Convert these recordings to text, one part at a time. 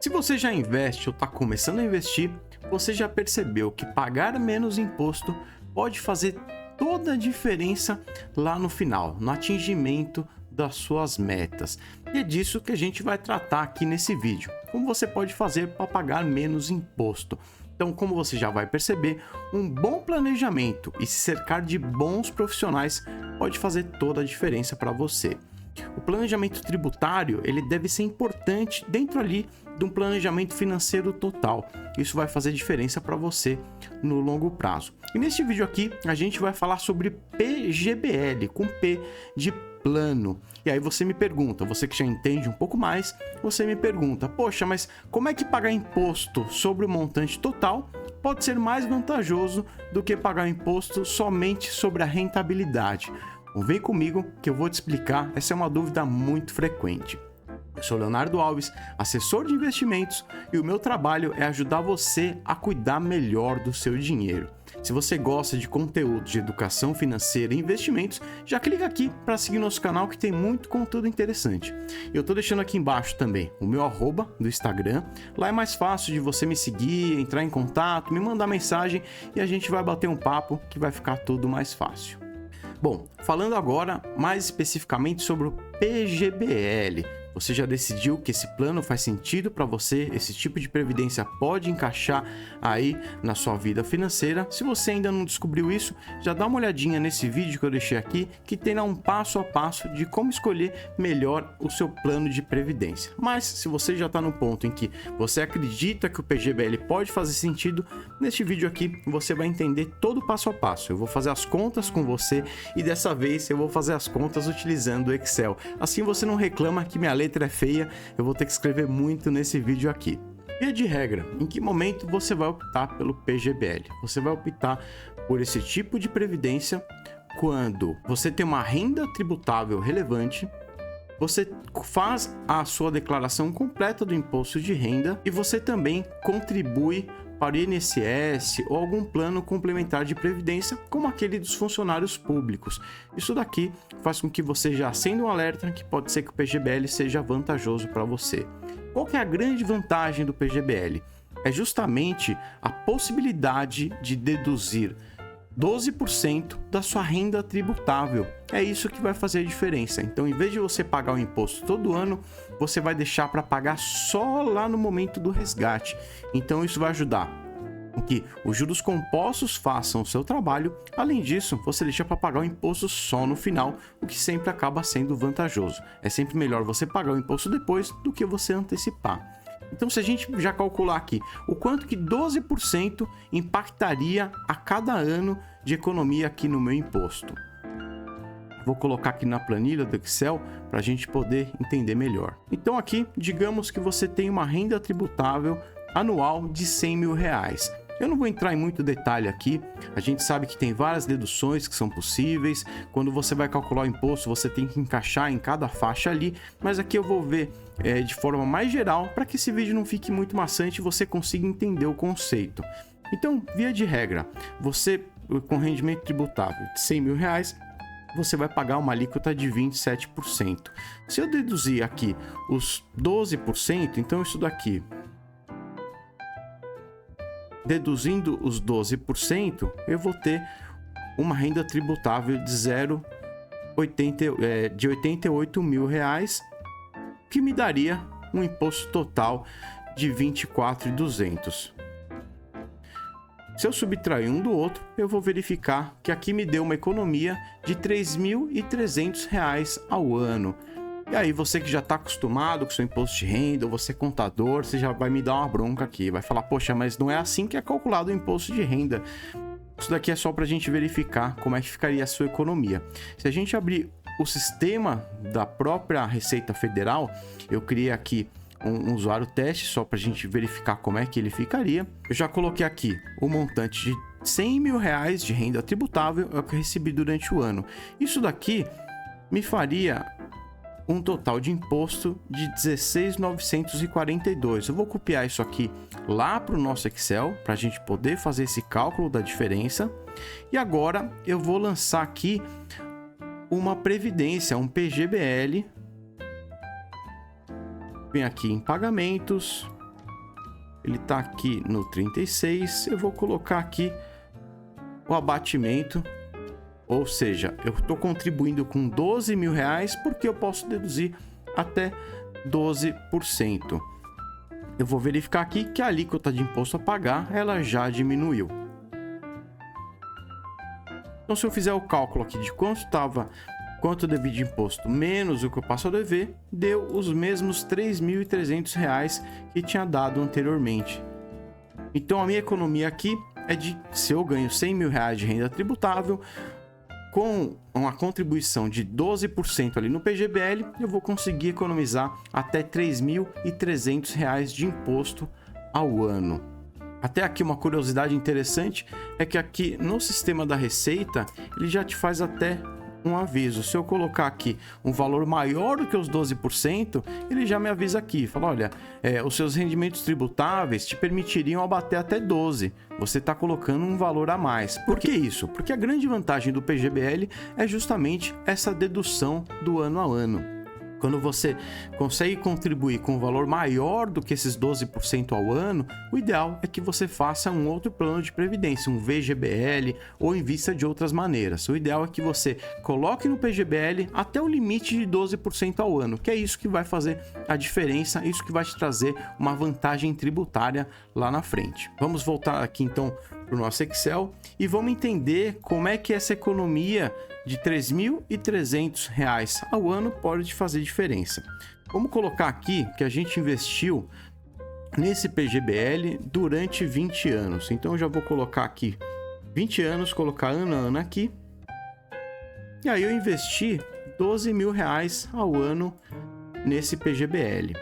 Se você já investe ou está começando a investir, você já percebeu que pagar menos imposto pode fazer toda a diferença lá no final, no atingimento das suas metas. E é disso que a gente vai tratar aqui nesse vídeo. Como você pode fazer para pagar menos imposto. Então, como você já vai perceber, um bom planejamento e se cercar de bons profissionais pode fazer toda a diferença para você. O planejamento tributário, ele deve ser importante dentro ali de um planejamento financeiro total. Isso vai fazer diferença para você no longo prazo. E neste vídeo aqui, a gente vai falar sobre PGBL, com P de plano. E aí você me pergunta, você que já entende um pouco mais, você me pergunta, poxa, mas como é que pagar imposto sobre o montante total pode ser mais vantajoso do que pagar imposto somente sobre a rentabilidade? Então, vem comigo que eu vou te explicar, essa é uma dúvida muito frequente. Eu sou Leonardo Alves, assessor de investimentos, e o meu trabalho é ajudar você a cuidar melhor do seu dinheiro. Se você gosta de conteúdo de educação financeira e investimentos, já clica aqui para seguir nosso canal que tem muito conteúdo interessante. Eu estou deixando aqui embaixo também o meu arroba do Instagram, lá é mais fácil de você me seguir, entrar em contato, me mandar mensagem e a gente vai bater um papo que vai ficar tudo mais fácil. Bom, falando agora mais especificamente sobre o PGBL. Você já decidiu que esse plano faz sentido para você? Esse tipo de previdência pode encaixar aí na sua vida financeira? Se você ainda não descobriu isso, já dá uma olhadinha nesse vídeo que eu deixei aqui, que tem lá um passo a passo de como escolher melhor o seu plano de previdência. Mas se você já está no ponto em que você acredita que o PGBL pode fazer sentido, neste vídeo aqui você vai entender todo o passo a passo. Eu vou fazer as contas com você e dessa vez eu vou fazer as contas utilizando o Excel. Assim você não reclama que minha letra é feia, eu vou ter que escrever muito nesse vídeo aqui. Via de regra, em que momento você vai optar pelo PGBL? Você vai optar por esse tipo de previdência quando você tem uma renda tributável relevante, você faz a sua declaração completa do imposto de renda e você também contribui para o INSS ou algum plano complementar de previdência, como aquele dos funcionários públicos. Isso daqui faz com que você já acenda um alerta que pode ser que o PGBL seja vantajoso para você. Qual que é a grande vantagem do PGBL? É justamente a possibilidade de deduzir 12% da sua renda tributável. É isso que vai fazer a diferença. Então, em vez de você pagar o imposto todo ano, você vai deixar para pagar só lá no momento do resgate. Então, isso vai ajudar que os juros compostos façam o seu trabalho. Além disso, você deixa para pagar o imposto só no final, o que sempre acaba sendo vantajoso. É sempre melhor você pagar o imposto depois do que você antecipar. Então, se a gente já calcular aqui o quanto que 12% impactaria a cada ano de economia aqui no meu imposto. Vou colocar aqui na planilha do Excel para a gente poder entender melhor. Então aqui, digamos que você tem uma renda tributável anual de R$100 mil. Eu não vou entrar em muito detalhe aqui, a gente sabe que tem várias deduções que são possíveis, quando você vai calcular o imposto você tem que encaixar em cada faixa ali, mas aqui eu vou ver de forma mais geral para que esse vídeo não fique muito maçante e você consiga entender o conceito. Então, via de regra, você com rendimento tributável de R$100 mil, você vai pagar uma alíquota de 27%. Se eu deduzir aqui os 12%, então isso daqui... Deduzindo os 12%, eu vou ter uma renda tributável de R$88 mil, que me daria um imposto total de R$24.200. Se eu subtrair um do outro, eu vou verificar que aqui me deu uma economia de R$3.300 ao ano. E aí você que já está acostumado com seu imposto de renda, ou você é contador, você já vai me dar uma bronca aqui, vai falar, poxa, mas não é assim que é calculado o imposto de renda. Isso daqui é só para a gente verificar como é que ficaria a sua economia. Se a gente abrir o sistema da própria Receita Federal, eu criei aqui um usuário teste só para a gente verificar como é que ele ficaria. Eu já coloquei aqui o montante de R$100 mil de renda tributável, é o que eu recebi durante o ano. Isso daqui me faria um total de imposto de 16.942. Eu vou copiar isso aqui lá para o nosso Excel para a gente poder fazer esse cálculo da diferença. E agora eu vou lançar aqui uma previdência, um PGBL. Vem aqui em pagamentos, ele está aqui no 36, eu vou colocar aqui o abatimento, ou seja, eu estou contribuindo com 12 mil reais porque eu posso deduzir até 12%. Eu vou verificar aqui que a alíquota de imposto a pagar, ela já diminuiu. Então, se eu fizer o cálculo aqui de quanto eu devi de imposto menos o que eu passo a dever, deu os mesmos R$ 3.300 que tinha dado anteriormente. Então, a minha economia aqui é de, se eu ganho 100 mil reais de renda tributável, com uma contribuição de 12% ali no PGBL, eu vou conseguir economizar até R$ 3.300 de imposto ao ano. Até aqui uma curiosidade interessante é que aqui no sistema da Receita, ele já te faz até um aviso. Se eu colocar aqui um valor maior do que os 12%, ele já me avisa aqui, fala, olha, os seus rendimentos tributáveis te permitiriam abater até 12%. Você está colocando um valor a mais. Por que isso? Porque a grande vantagem do PGBL é justamente essa dedução do ano a ano. Quando você consegue contribuir com um valor maior do que esses 12% ao ano, o ideal é que você faça um outro plano de previdência, um VGBL, ou invista de outras maneiras. O ideal é que você coloque no PGBL até o limite de 12% ao ano, que é isso que vai fazer a diferença, isso que vai te trazer uma vantagem tributária lá na frente. Vamos voltar aqui então para o nosso Excel e vamos entender como é que essa economia de R$ 3.300 ao ano pode fazer diferença. Vamos colocar aqui que a gente investiu nesse PGBL durante 20 anos. Então eu já vou colocar aqui 20 anos, colocar ano a ano aqui. E aí eu investi R$ 12 mil ao ano nesse PGBL.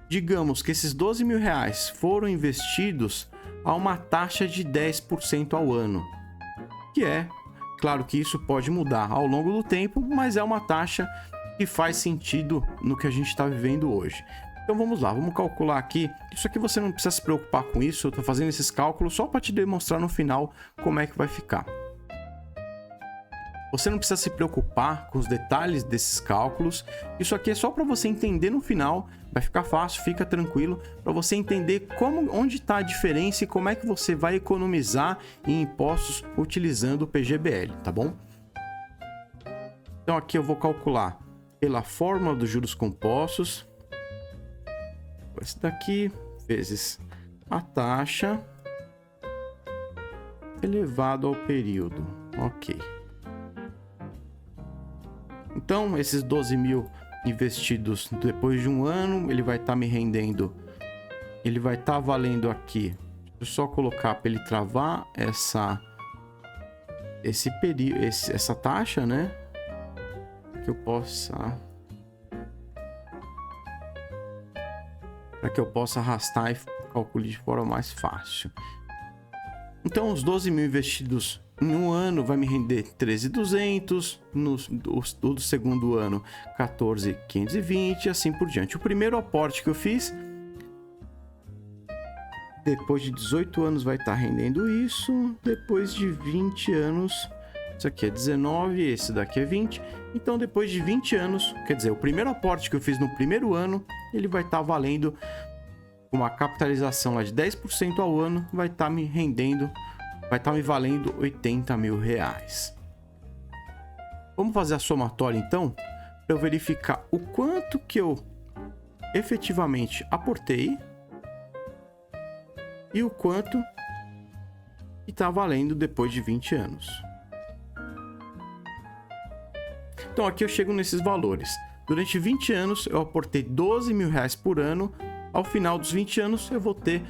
Digamos que esses 12 mil reais foram investidos a uma taxa de 10% ao ano, que é, claro que isso pode mudar ao longo do tempo, mas é uma taxa que faz sentido no que a gente está vivendo hoje. Então vamos lá, vamos calcular aqui. Isso aqui você não precisa se preocupar com isso, eu estou fazendo esses cálculos só para te demonstrar no final como é que vai ficar. Você não precisa se preocupar com os detalhes desses cálculos. Isso aqui é só para você entender no final. Vai ficar fácil, fica tranquilo, para você entender onde está a diferença e como é que você vai economizar em impostos utilizando o PGBL, tá bom? Então aqui eu vou calcular pela fórmula dos juros compostos. Esse daqui vezes a taxa elevado ao período. Ok. Então, esses 12 mil investidos depois de um ano, ele vai estar me rendendo, ele vai estar valendo aqui. Deixa eu só colocar para ele travar essa taxa, né? Que eu possa, para que eu possa arrastar e calcule de forma mais fácil. Então, os 12 mil investidos em um ano vai me render 13.200, do segundo ano 14.520 e assim por diante. O primeiro aporte que eu fiz, depois de 18 anos vai estar rendendo isso, depois de 20 anos, isso aqui é 19, esse daqui é 20, então depois de 20 anos, quer dizer, o primeiro aporte que eu fiz no primeiro ano, ele vai estar valendo uma capitalização lá de 10% ao ano, vai estar me rendendo, vai estar me valendo 80 mil reais. Vamos fazer a somatória então, para eu verificar o quanto que eu efetivamente aportei e o quanto que está valendo depois de 20 anos. Então aqui eu chego nesses valores. Durante 20 anos eu aportei 12 mil reais por ano. Ao final dos 20 anos eu vou ter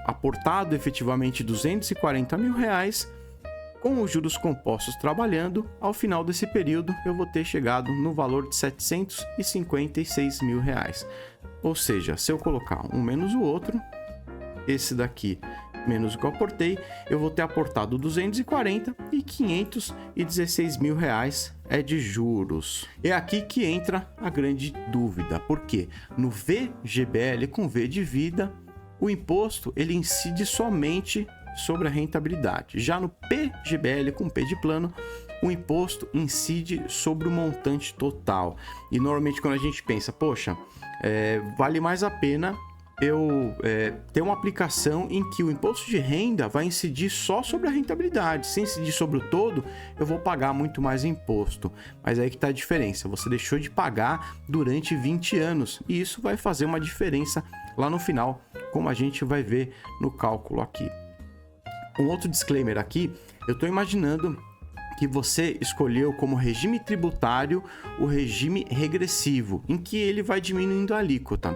aportado efetivamente 240 mil reais, com os juros compostos trabalhando. Ao final desse período eu vou ter chegado no valor de 756 mil reais. Ou seja, se eu colocar um menos o outro, esse daqui menos o que eu aportei, eu vou ter aportado 240 e 516 mil reais é de juros. É aqui que entra a grande dúvida, porque no VGBL com V de vida, o imposto ele incide somente sobre a rentabilidade. Já no PGBL com P de plano, o imposto incide sobre o montante total. E normalmente quando a gente pensa, poxa, vale mais a pena eu ter uma aplicação em que o imposto de renda vai incidir só sobre a rentabilidade. Se incidir sobre o todo, eu vou pagar muito mais imposto. Mas aí que está a diferença. Você deixou de pagar durante 20 anos. E isso vai fazer uma diferença lá no final, como a gente vai ver no cálculo aqui. Um outro disclaimer aqui, eu estou imaginando que você escolheu como regime tributário o regime regressivo, em que ele vai diminuindo a alíquota.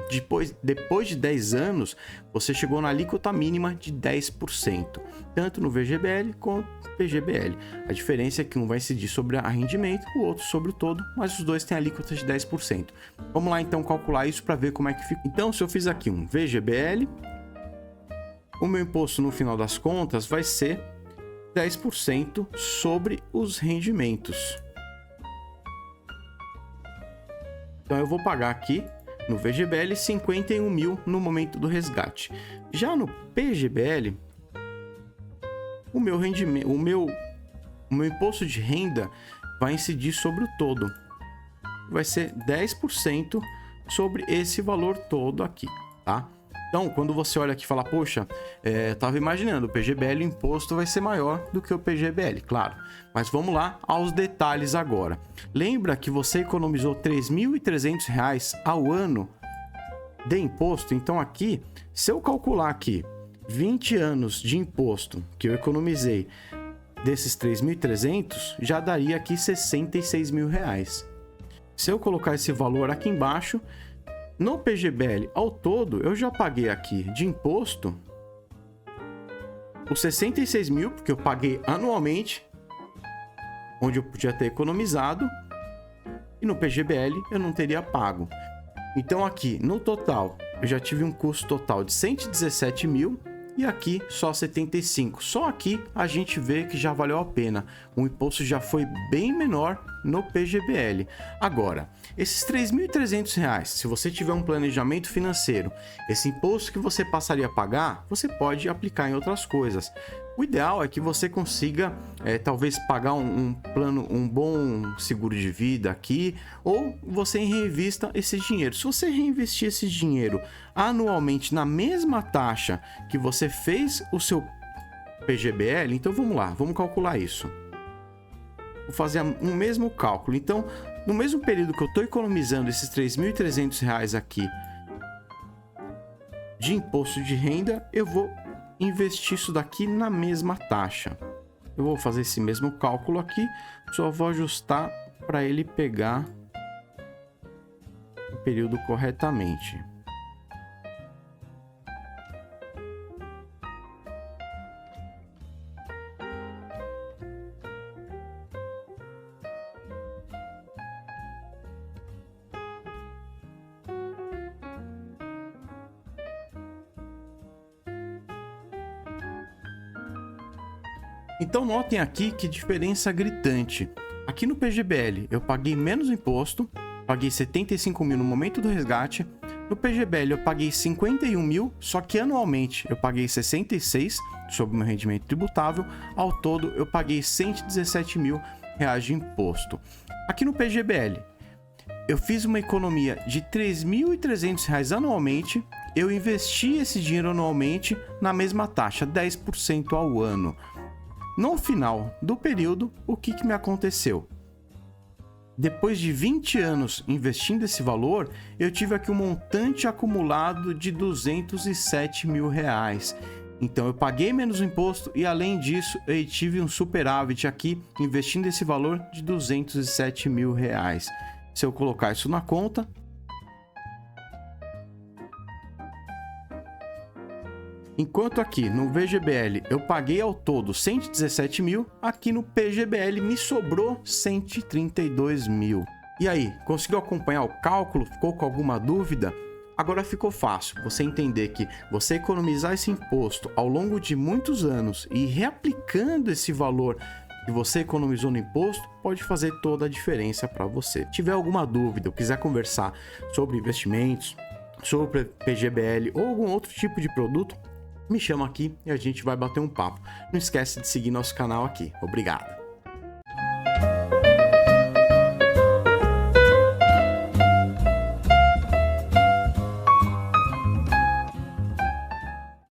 Depois de 10 anos, você chegou na alíquota mínima de 10%, tanto no VGBL quanto no PGBL. A diferença é que um vai incidir sobre a rendimento, o outro sobre o todo, mas os dois têm alíquota de 10%. Vamos lá então calcular isso para ver como é que fica. Então, se eu fiz aqui um VGBL, o meu imposto no final das contas vai ser 10% sobre os rendimentos. Então eu vou pagar aqui no VGBL 51 mil no momento do resgate. Já no PGBL, o meu imposto de renda vai incidir sobre o todo. Vai ser 10% sobre esse valor todo aqui, tá? Então, quando você olha aqui e fala, poxa, eu estava imaginando, o PGBL, o imposto vai ser maior do que o PGBL, claro. Mas vamos lá aos detalhes agora. Lembra que você economizou R$ 3.300 ao ano de imposto? Então aqui, se eu calcular aqui 20 anos de imposto que eu economizei desses 3.300, já daria aqui R$ 66 mil. Se eu colocar esse valor aqui embaixo, no PGBL, ao todo, eu já paguei aqui de imposto os 66 mil, porque eu paguei anualmente, onde eu podia ter economizado, e no PGBL eu não teria pago. Então aqui, no total, eu já tive um custo total de 117 mil, e aqui só 75. Só aqui a gente vê que já valeu a pena. O imposto já foi bem menor no PGBL. Agora, esses R$ 3.300, se você tiver um planejamento financeiro, esse imposto que você passaria a pagar, você pode aplicar em outras coisas. O ideal é que você consiga, talvez, pagar um bom seguro de vida aqui, ou você reinvista esse dinheiro. Se você reinvestir esse dinheiro anualmente na mesma taxa que você fez o seu PGBL, então vamos lá, vamos calcular isso. Vou fazer o mesmo cálculo. Então, no mesmo período que eu estou economizando esses R$ 3.300 aqui de imposto de renda, eu vou investir isso daqui na mesma taxa. Eu vou fazer esse mesmo cálculo aqui, só vou ajustar para ele pegar o período corretamente. Então notem aqui que diferença gritante. Aqui no PGBL eu paguei menos imposto, paguei 75 mil no momento do resgate. No PGBL eu paguei 51 mil, só que anualmente eu paguei 66 sobre o meu rendimento tributável. Ao todo eu paguei 117 mil reais de imposto. Aqui no PGBL eu fiz uma economia de R$ 3.300 anualmente. Eu investi esse dinheiro anualmente na mesma taxa, 10% ao ano. No final do período, o que me aconteceu? Depois de 20 anos investindo esse valor, eu tive aqui um montante acumulado de R$ 207 mil. Então eu paguei menos imposto e, além disso, eu tive um superávit aqui investindo esse valor de R$ 207 mil. Se eu colocar isso na conta, enquanto aqui no VGBL eu paguei ao todo 117 mil, aqui no PGBL me sobrou 132 mil. E aí, conseguiu acompanhar o cálculo? Ficou com alguma dúvida? Agora ficou fácil você entender que você economizar esse imposto ao longo de muitos anos e reaplicando esse valor que você economizou no imposto pode fazer toda a diferença para você. Se tiver alguma dúvida ou quiser conversar sobre investimentos, sobre PGBL ou algum outro tipo de produto, me chama aqui e a gente vai bater um papo. Não esquece de seguir nosso canal aqui. Obrigado!